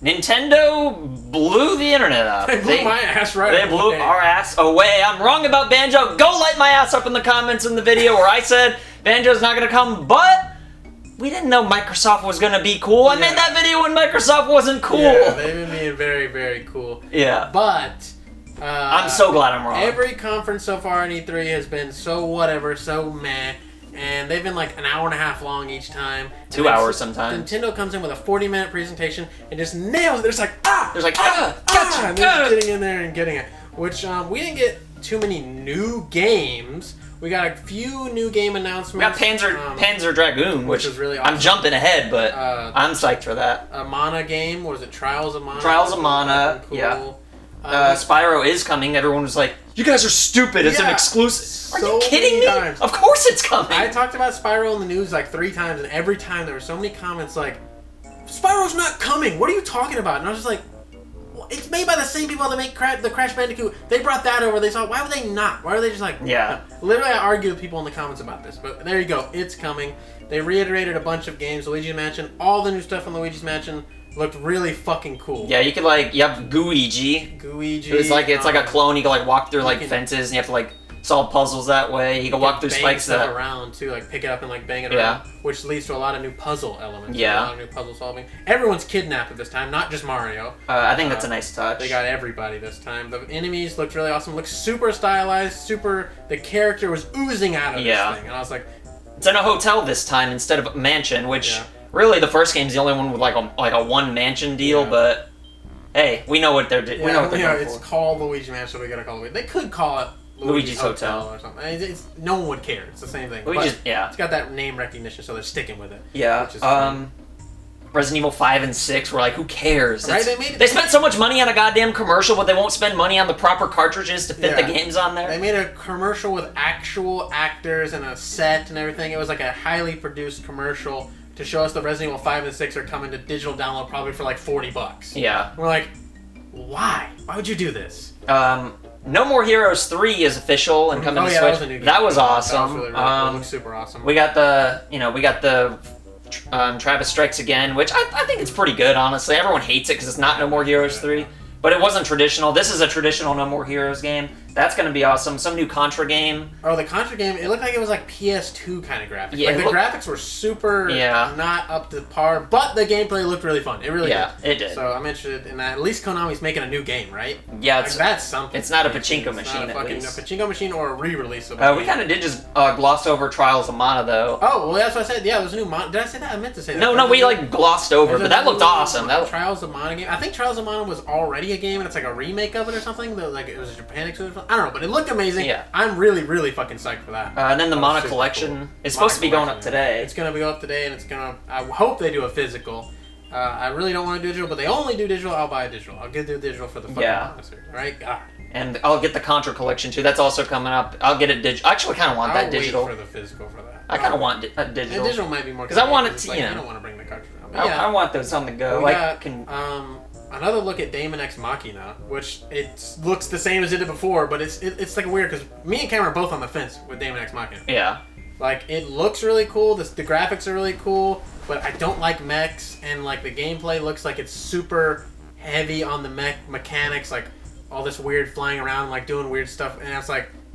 Nintendo blew the internet up. They blew my ass right They blew our ass away. I'm wrong about Banjo. Go light my ass up in the comments in the video where I said Banjo's not going to come, but we didn't know Microsoft was going to be cool. I made that video when Microsoft wasn't cool. Yeah, they've been being very, very cool. Yeah. But... I'm so glad I'm wrong. Every conference so far in E3 has been so whatever, so meh. And they've been like an hour and a half long each time. 2 hours sometimes. Nintendo comes in with a 40-minute presentation and just nails it. There's like, gotcha, and they're just getting in there and getting it. Which, we didn't get too many new games. We got a few new game announcements. We got Panzer Dragoon, which is really awesome. I'm jumping ahead, but I'm psyched for that. A Mana game. What was it? Trials of Mana? Trials of Mana, cool. Yeah. Spyro is coming. Everyone was like, you guys are stupid. It's an exclusive. Are you kidding me? Times. Of course it's coming. I talked about Spyro in the news like 3 times, and every time there were so many comments like, Spyro's not coming. What are you talking about? And I was just like, well, it's made by the same people that make the Crash Bandicoot. They brought that over. They saw, why would they not? Why are they just like... Yeah. Literally, I argue with people in the comments about this. But there you go. It's coming. They reiterated a bunch of games. Luigi's Mansion. All the new stuff on Luigi's Mansion looked really fucking cool. Yeah, you could you have Gooigi. It's like a clone. You can walk through fences, and you have to solve puzzles that way. You can walk through spikes that around too, pick it up and bang it around, which leads to a lot of new puzzle elements. Yeah, a lot of new puzzle solving. Everyone's kidnapped at this time, not just Mario. I think that's a nice touch. They got everybody this time. The enemies looked really awesome. Looked super stylized. The character was oozing out of this thing, and I was like, it's in a hotel this time instead of a mansion, which. Yeah. Really, the first game's the only one with a one mansion deal, but hey, we know what they're doing. It's called Luigi Mansion, so we gotta call it. They could call it Luigi's Hotel or something. No one would care. It's the same thing. It's got that name recognition, so they're sticking with it. Yeah. Resident Evil 5 and 6 were who cares? Right? They spent so much money on a goddamn commercial, but they won't spend money on the proper cartridges to fit the games on there. They made a commercial with actual actors and a set and everything. It was a highly produced commercial to show us that Resident Evil 5 and 6 are coming to digital download probably for $40. Yeah. We're like, why? Why would you do this? No More Heroes 3 is official and coming to Switch. That was a new game. That was awesome. That was really, really cool. It looks super awesome. We got the Travis Strikes Again, which I think it's pretty good, honestly. Everyone hates it because it's not No More Heroes 3. But it wasn't traditional. This is a traditional No More Heroes game. That's going to be awesome. Some new Contra game. Oh, the Contra game, it looked like it was PS2 kind of graphics. Yeah, the graphics were super not up to par, but the gameplay looked really fun. It really did. Yeah, it did. So I'm interested in that. At least Konami's making a new game, right? Yeah, that's something. It's not a pachinko machine, at least. A pachinko machine or a re-release of we kind of did just gloss over Trials of Mana, though. Oh, well, that's what I said. Yeah, it was a new Mana. Did I say that? I meant to say that. No, we glossed over, but that looked awesome. Trials of Mana game. I think Trials of Mana was already a game, and it's a remake of it or something. It was a Japan exclusive. I don't know, but it looked amazing. Yeah. I'm really, really fucking psyched for that. And then the Mana Collection is supposed to be going up today. It's going to go up today, and I hope they do a physical. I really don't want to do digital, but they only do digital. I'll buy a digital. I'll get the digital for the fucking Mana series, right? God. And I'll get the Contra Collection too. That's also coming up. I'll get it digital. I actually kind of want that digital. I'll wait for the physical for that. I kind of want a digital. And digital might be more. Because I want it to, you don't want to bring the cartridge out. I want those on the go. We got, another look at Daemon X Machina, which it looks the same as it did before, but it's weird because me and Cameron are both on the fence with Daemon X Machina. Yeah. It looks really cool. The graphics are really cool, but I don't like mechs, and the gameplay looks like it's super heavy on the mechanics, all this weird flying around, doing weird stuff, and it's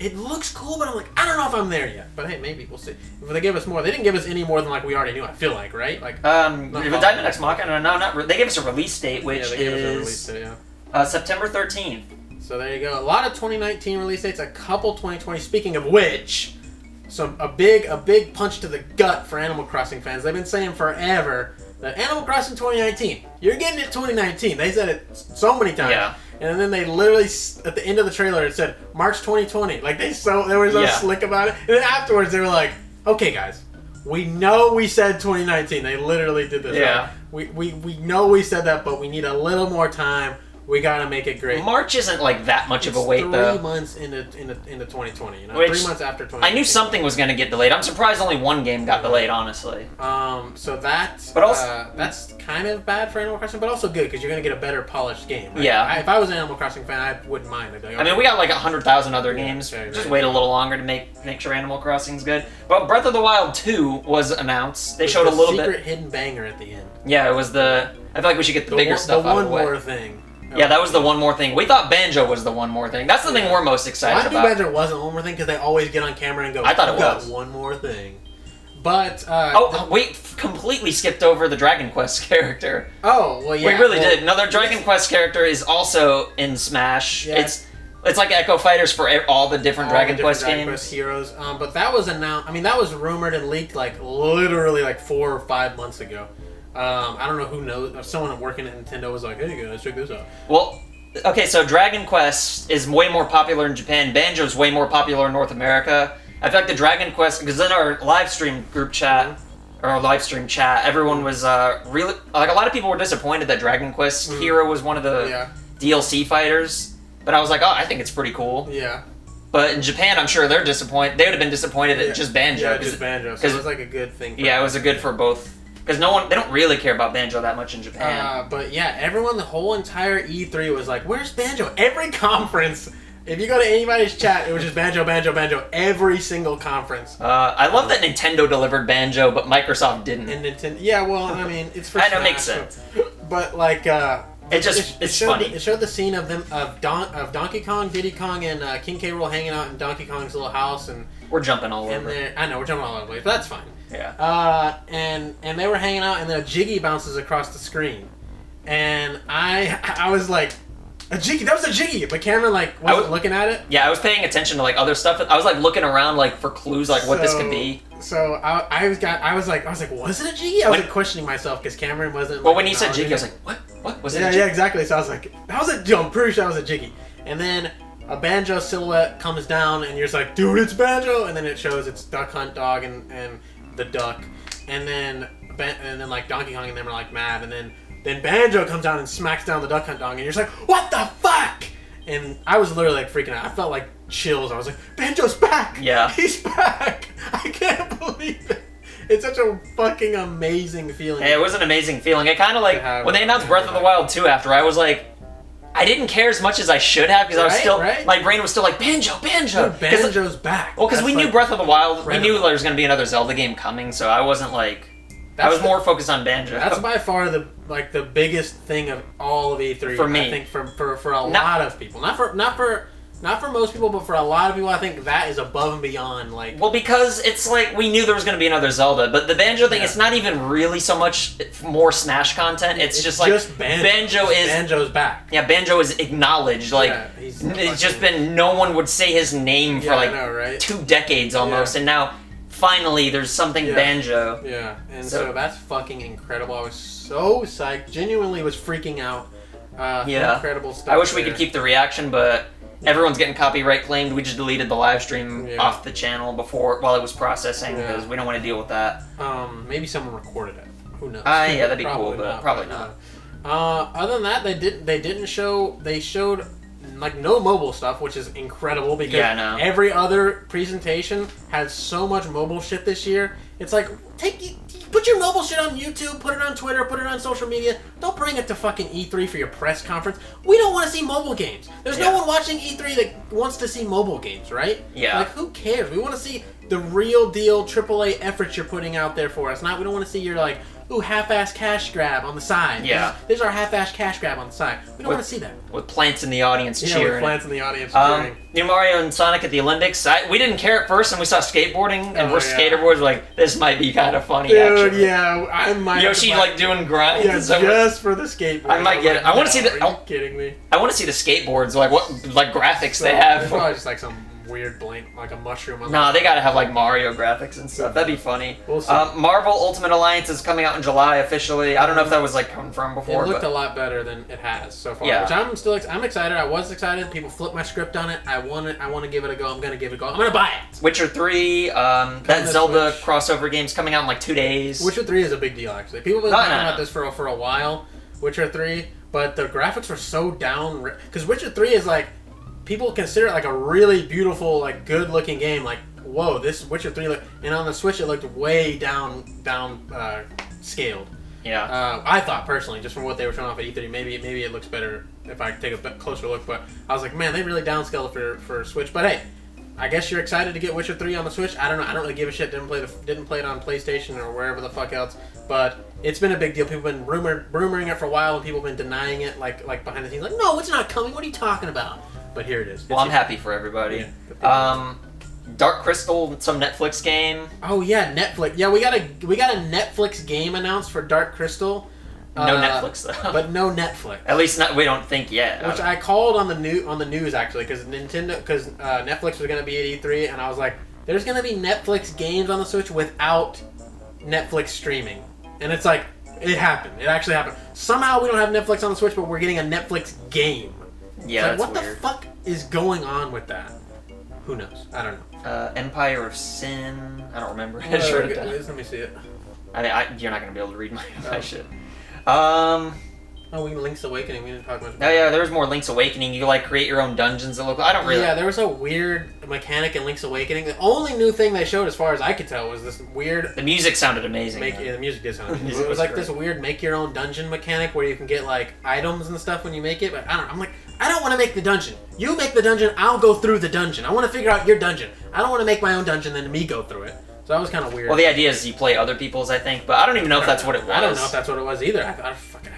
it looks cool, but I'm I don't know if I'm there yet. But hey, maybe we'll see. If they give us more, they didn't give us any more than we already knew. I feel right? With Diamond X Machina, no, not. They gave us a release date, which is September 13th. So there you go. A lot of 2019 release dates, a couple 2020. Speaking of which, a big punch to the gut for Animal Crossing fans. They've been saying forever that Animal Crossing 2019, you're getting it 2019. They said it so many times. Yeah. And then they literally, at the end of the trailer, it said March 2020. They were so slick about it. And then afterwards, they were like, okay, guys, we know we said 2019. They literally did this. Yeah. We know we said that, but we need a little more time. We gotta make it great. March isn't like that much of a wait, though. 3 months into 2020, you know? Which, 3 months after 2020. I knew something was going to get delayed. I'm surprised only one game got delayed, honestly. So that's that's kind of bad for Animal Crossing, but also good because you're going to get a better polished game. Right? Yeah. If I was an Animal Crossing fan, I wouldn't mind. I'd be like, I mean, we got like 100,000 other games. Okay, Just right. wait a little longer to make sure Animal Crossing's good. But Breath of the Wild 2 was announced. They showed a little secret bit. hidden banger at the end. Yeah, it was the. I feel like we should get the bigger stuff out of the way. The one more thing. Yeah, that was the one more thing. We thought Banjo was the one more thing. That's the thing we're most excited I knew about. Banjo wasn't one more thing because they always get on camera and go, I thought it "We got was. one more thing." But we completely skipped over the Dragon Quest character. Oh, well, yeah. We really did. Another Dragon Quest character is also in Smash. Yeah. It's like Echo Fighters for all the different Dragon Quest Dragon games. Quest heroes. But that was announced. I mean, that was rumored and leaked like literally like 4 or 5 months ago. I don't know who knows. If someone working at Nintendo was like, "Hey guys, check this out." Well, okay, so Dragon Quest is way more popular in Japan. Banjo's way more popular in North America. I feel like the Dragon Quest, because in our live stream group chat, or our live stream chat, everyone was really, like, a lot of people were disappointed that Dragon Quest Hero was one of the DLC fighters. But I was like, oh, I think it's pretty cool. Yeah. But in Japan, I'm sure they're disappointed. They would have been disappointed at just Banjo. Yeah, just Banjo. So it was like a good thing. Yeah, it was a good for both. Because they don't really care about Banjo that much in Japan. But yeah, everyone, the whole entire E3 was like, "Where's Banjo?" Every conference, if you go to anybody's chat, it was just Banjo, Banjo, Banjo. Every single conference. I love that Nintendo delivered Banjo, but Microsoft didn't. And Nintendo, yeah, well, I mean, it's for I know, Smash, makes sense. But like, it's funny. It showed the scene of them of Donkey Kong, Diddy Kong, and King K. Rool hanging out in Donkey Kong's little house, and we're jumping all over. I know we're jumping all over the place, but that's fine. Yeah. And they were hanging out, and then a Jiggy bounces across the screen, and I was like, a Jiggy, that was a Jiggy, but Cameron like wasn't looking at it. Yeah, I was paying attention to like other stuff. I was like looking around like for clues, like what this could be. So I was like, was it a Jiggy? I was like questioning myself because Cameron wasn't. Well, when you said Jiggy, I was like, what was it? Yeah, yeah, exactly. So I was like, that was a. I'm pretty sure that was a Jiggy, and then a Banjo silhouette comes down, and you're just like, dude, it's Banjo, and then it shows it's Duck Hunt Dog and the duck, and then like Donkey Kong and them are like mad, and then Banjo comes down and smacks down the Duck Hunt Dog, and you're just like, what the fuck? And I was literally like freaking out. I felt like chills. I was like, Banjo's back! Yeah. He's back! I can't believe it. It's such a fucking amazing feeling. Yeah, it was an amazing feeling. It kind of like, when they announced Breath of the Wild 2 after, I was like, I didn't care as much as I should have because I was still, my brain was still like, Banjo! Dude, Banjo's back. Well, because we knew Breath of the Wild, we knew there was going to be another Zelda game coming, so I wasn't like, I was more focused on Banjo. That's by far the biggest thing of all of E3 for me. I think for a lot of people, not for most people, but for a lot of people, I think that is above and beyond. Like, well, because it's like we knew there was going to be another Zelda, but the Banjo thing, it's not even really so much more Smash content. It's just like Banjo's back. Yeah, Banjo is acknowledged. Like it's just been no one would say his name for 2 decades almost, and now. Finally, there's something Banjo. Yeah, and so that's fucking incredible. I was so psyched. Genuinely was freaking out. Incredible stuff. I wish we could keep the reaction, but everyone's getting copyright claimed. We just deleted the live stream off the channel while it was processing because we don't want to deal with that. Maybe someone recorded it. Who knows? Yeah, that'd be cool, but probably not. Other than that, they showed like no mobile stuff, which is incredible because every other presentation has so much mobile shit this year. It's like, put your mobile shit on YouTube, put it on Twitter, put it on social media. Don't bring it to fucking E3 for your press conference. We don't want to see mobile games. There's no one watching E3 that wants to see mobile games, right? Yeah. Like, who cares? We want to see the real deal AAA efforts you're putting out there for us. We don't want to see your like, ooh, half-ass cash grab on the side. Yeah. This is our half-ass cash grab on the side. We don't want to see that. With plants in the audience cheering. Yeah, with plants in the audience cheering. New Mario and Sonic at the Olympics. We didn't care at first, and we saw skateboarding, and we're skaterboards. Like, this might be kind of funny, actually. Dude, yeah, I might. Yoshi, like, doing grinds. Yeah, just for the skateboard. I might get it. I want to see the... Are you kidding me? I want to see the skateboards, like, what graphics they have. It's probably just, like, some weird blank, like a mushroom on Nah, they gotta have like Mario graphics and stuff. That'd be funny. We'll see. Marvel Ultimate Alliance is coming out in July officially. I don't know if that was like confirmed before. It looked a lot better than it has so far. Which I'm excited. I was excited. People flipped my script on it. I want to give it a go. I'm gonna give it a go. I'm gonna buy it. Witcher 3, that Zelda crossover game's coming out in like 2 days. Witcher 3 is a big deal actually. People have been talking about this for a while. Witcher 3. but the graphics were so down. Because Witcher 3 is like, people consider it like a really beautiful, like good looking game. Like, whoa, this Witcher 3 look, and on the Switch it looked way down scaled. Yeah. I thought personally, just from what they were showing off at E3, maybe it looks better if I take a bit closer look. But I was like, man, they really downscaled it for Switch. But hey, I guess you're excited to get Witcher 3 on the Switch. I don't know. I don't really give a shit. Didn't play it on PlayStation or wherever the fuck else. But it's been a big deal. People have been rumoring it for a while, and people have been denying it, like behind the scenes. Like, no, it's not coming. What are you talking about? But here it is. Well, I'm happy for everybody. Yeah, Dark Crystal, some Netflix game. Oh yeah, Netflix. Yeah, we got a Netflix game announced for Dark Crystal. No Netflix though. But no Netflix. At least not. We don't think yet. Which I called on the news actually, because Netflix was going to be at E3, and I was like, there's going to be Netflix games on the Switch without Netflix streaming, and it's like, it happened. It actually happened. Somehow we don't have Netflix on the Switch, but we're getting a Netflix game. Yeah, it's like, that's what the fuck is going on with that? Who knows? I don't know. Empire of Sin. I don't remember. Let me see it. You're not going to be able to read my shit. Link's Awakening. We didn't talk much about. Oh yeah, there's more Link's Awakening. You like create your own dungeons that look. I don't really. Yeah, there was a weird mechanic in Link's Awakening. The only new thing they showed, as far as I could tell, was this weird. The music sounded amazing. The music did sound amazing. It was like great. This weird make your own dungeon mechanic where you can get like items and stuff when you make it. But I don't know. I'm like, I don't want to make the dungeon. You make the dungeon. I'll go through the dungeon. I want to figure out your dungeon. I don't want to make my own dungeon then me go through it. So that was kind of weird. Well, the idea is you play other people's, I think, but I don't even know if that's what it was. I don't know if that's what it was either.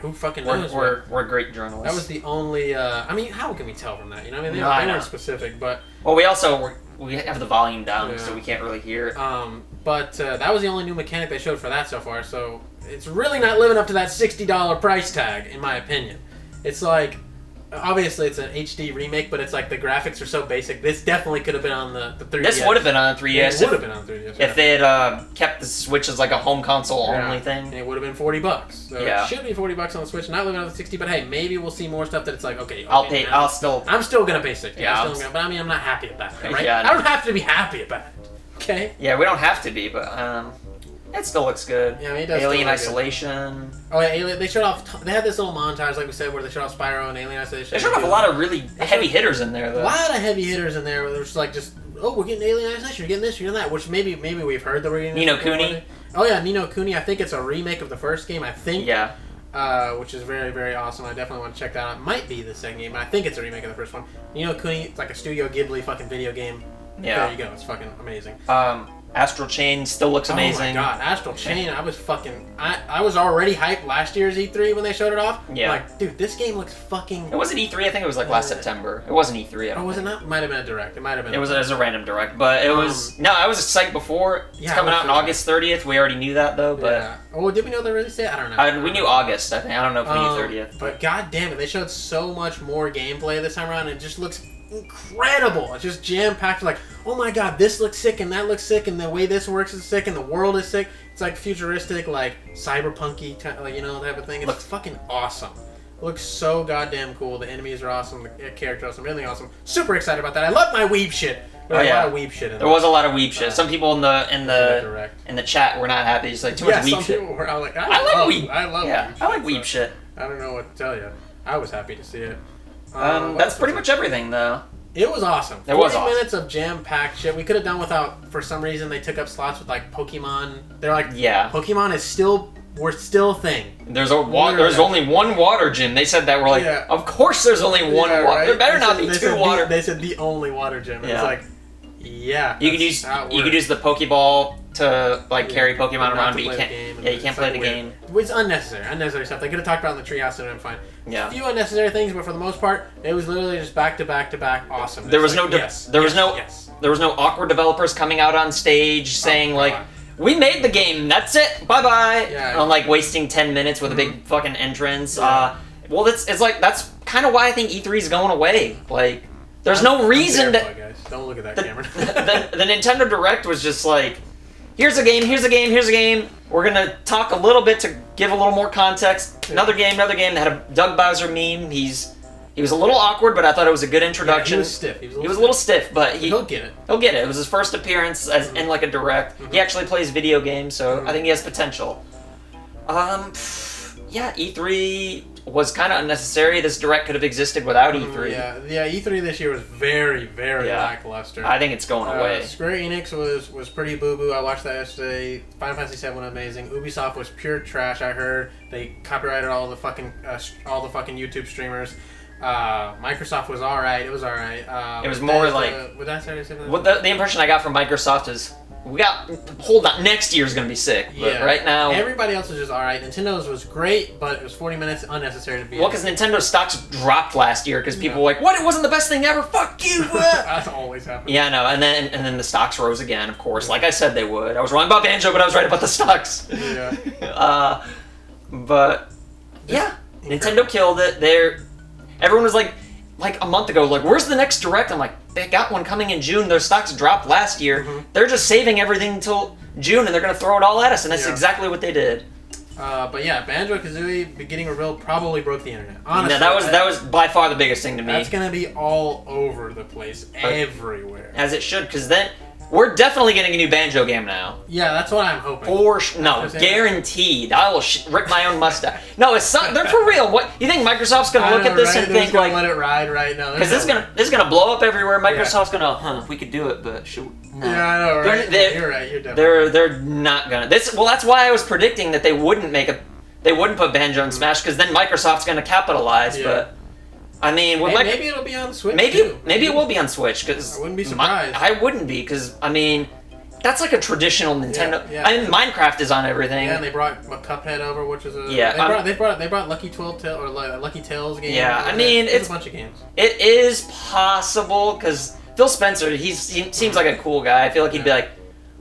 Who fucking knows? We're great journalists. That was the only. I mean, how can we tell from that? You know, I mean, they weren't specific, but. Well, we have the volume down, so we can't really hear it. But that was the only new mechanic they showed for that so far. So it's really not living up to that $60 price tag, in my opinion. It's like. Obviously, it's an HD remake, but it's like the graphics are so basic. This definitely could have been on the 3DS. This would have been on the 3DS. Yeah, it would have been on the 3DS. If they had kept the Switch as like a home console only thing. And it would have been $40. So it should be $40 on the Switch, not living on the 60. But hey, maybe we'll see more stuff that it's like, okay. I'm still gonna pay 60. Yeah, but I mean, I'm not happy about it, right? Yeah, I don't have to be happy about it. Okay. Yeah, we don't have to be, but it still looks good. Yeah, I mean, it does. Alien Isolation. Good. Oh yeah, Alien. They showed off. They had this little montage, like we said, where they showed off Spyro and Alien Isolation. They showed off a lot of really heavy hitters in there, though. A lot of heavy hitters in there. Where it's like we're getting Alien Isolation. You're getting this. You're getting that. Which maybe we've heard that we're getting. Ni no Kuni. Oh yeah, Ni no Kuni. I think it's a remake of the first game. I think. Yeah. Which is very, very awesome. I definitely want to check that out. It might be the second game, but I think it's a remake of the first one. Ni no Kuni. It's like a Studio Ghibli fucking video game. Yeah. There you go. It's fucking amazing. Astral Chain still looks amazing. Oh my god, Astral Chain! I was already hyped last year's E3 when they showed it off. Yeah. I'm like, dude, this game looks fucking. It wasn't E3. I think it was like last September. It wasn't E3. Was it not? It might have been a direct. It might have been. It was a random direct, but it was. No, I was psyched before. It's coming out on August 30th. We already knew that though, but. Yeah. Oh, did we know the release date? I don't know. We knew August. I think. I don't know if we knew 30th. But god damn it, they showed so much more gameplay this time around, and it just looks incredible. It's just jam packed. Like, oh my god, this looks sick and that looks sick, and the way this works is sick, and the world is sick. It's like futuristic, like cyberpunky, like, you know, type of thing. It's fucking awesome. It looks so goddamn cool. The enemies are awesome. The character awesome. Everything awesome. Super excited about that. I love my weeb shit. There was a lot of weeb shit in there. Was a lot of weeb shit. Some people in the chat were not happy. It's like too much weeb shit. People were like, I like weeb. I love weeb. Shit, I like weeb shit. I don't know what to tell you. I was happy to see it. That's pretty much everything, though. It was awesome. It was 40 minutes of jam-packed shit. We could have done without, for some reason, they took up slots with, like, Pokemon. They're like, Pokemon is still, we're still a thing. There's only one water gym. They said that. We're like, of course there's only one water. Right? There better not be two water. They said the only water gym. And it's like, you could use the Pokeball to like carry Pokemon around, but you can't. You can't play the game. It's unnecessary stuff. They could have talked about it in the treehouse and I'm fine. Yeah. A few unnecessary things, but for the most part, it was literally just back to back to back awesome. There was no awkward developers coming out on stage saying like, "We made the game. That's it. Bye bye." Yeah. Like wasting 10 minutes with a big fucking entrance. Yeah. Well, it's like that's kind of why I think E3 is going away. Like, there's no reason that. Guys. Don't look at that camera. the Nintendo Direct was just like, here's a game. We're gonna talk a little bit to give a little more context. Another game. They had a Doug Bowser meme. He was a little awkward, but I thought it was a good introduction. He was stiff. He was a little stiff, but he'll get it. He'll get it. It was his first appearance in like a direct. He actually plays video games, so I think he has potential. yeah, E3 was kind of unnecessary. This Direct could have existed without E3. Yeah, E3 this year was very, very lackluster. I think it's going away. Square Enix was pretty boo-boo. I watched that yesterday. Final Fantasy VII was amazing. Ubisoft was pure trash, I heard. They copyrighted all the fucking YouTube streamers. Microsoft was alright. It was alright. It was more like... What did I say? The impression I got from Microsoft is... Hold on, next year's gonna be sick. But right now... Everybody else was just alright. Nintendo's was great, but it was 40 minutes unnecessary to be... Well, because Nintendo stocks dropped last year because people were like, what? It wasn't the best thing ever? Fuck you! That's always happening. Yeah, no, and then the stocks rose again, of course. Like I said they would. I was wrong about Banjo, but I was right about the stocks. Yeah. But... Yeah. Nintendo killed it. Everyone was like a month ago, like, where's the next Direct? I'm like, they got one coming in June. Their stocks dropped last year. They're just saving everything until June, and they're going to throw it all at us, and that's exactly what they did. But yeah, Banjo Kazooie beginning reveal probably broke the internet. Honestly, that was by far the biggest thing to me. That's going to be all over the place, everywhere. As it should, because then we're definitely getting a new Banjo game now. Yeah, that's what I'm hoping. No, guaranteed. I will rip my own mustache. No, they're for real. What you think Microsoft's gonna look at this and think like, let it ride right now? Because this is gonna blow up everywhere. Microsoft's gonna, we could do it, but shoot. No. Yeah, I know, right? You're right. You're definitely. They're not gonna. Well, that's why I was predicting that they wouldn't put Banjo in Smash, because then Microsoft's gonna capitalize. Yeah. But I mean, maybe it'll be on the Switch. Maybe too. it will be on Switch, because I wouldn't be surprised. I wouldn't be, because I mean, that's like a traditional Nintendo. Yeah. I mean, Minecraft is on everything. Yeah, and they brought Cuphead over, which is a they brought Lucky Lucky Tales game. Yeah, I mean, it's a bunch of games. It is possible, because Phil Spencer, he seems like a cool guy. I feel like he'd be like,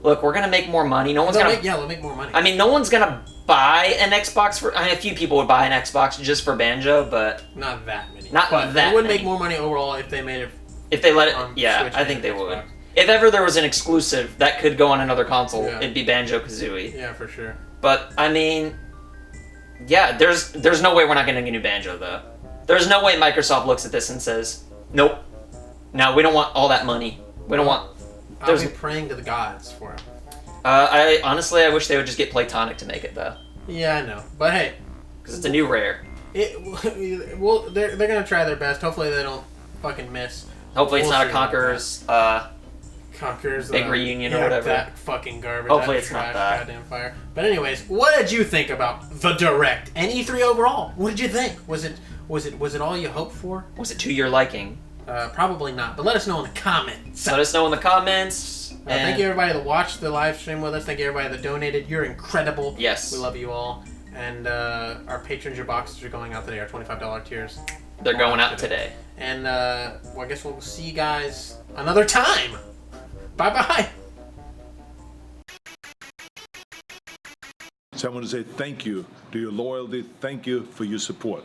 look, we're gonna make more money. They'll make more money. I mean, no one's gonna buy an Xbox a few people would buy an Xbox just for Banjo, but not that many. They would make more money overall if they made it. If they let it, Switch, I think they would. If ever there was an exclusive that could go on another console, it'd be Banjo Kazooie. Yeah, for sure. But I mean, yeah, there's no way we're not getting a new Banjo though. There's no way Microsoft looks at this and says, nope, no, we don't want all that money. We don't want. I'll be praying to the gods for it. I wish they would just get Playtonic to make it though. Yeah, I know, but hey, because it's a new Rare. They're gonna try their best. Hopefully they don't fucking miss. Hopefully it's not a Conqueror's big reunion or whatever. That fucking garbage. Hopefully it's not that. Goddamn fire. But anyways, what did you think about the Direct and E3 overall? What did you think? Was it all you hoped for? Was it to your liking? Probably not. But let us know in the comments. Let us know in the comments. Thank you everybody that watched the live stream with us. Thank you everybody that donated. You're incredible. Yes. We love you all. And our patrons, your boxes are going out today. Our $25 tiers. They're going out today. And I guess we'll see you guys another time. Bye-bye. So I want to say thank you to your loyalty. Thank you for your support.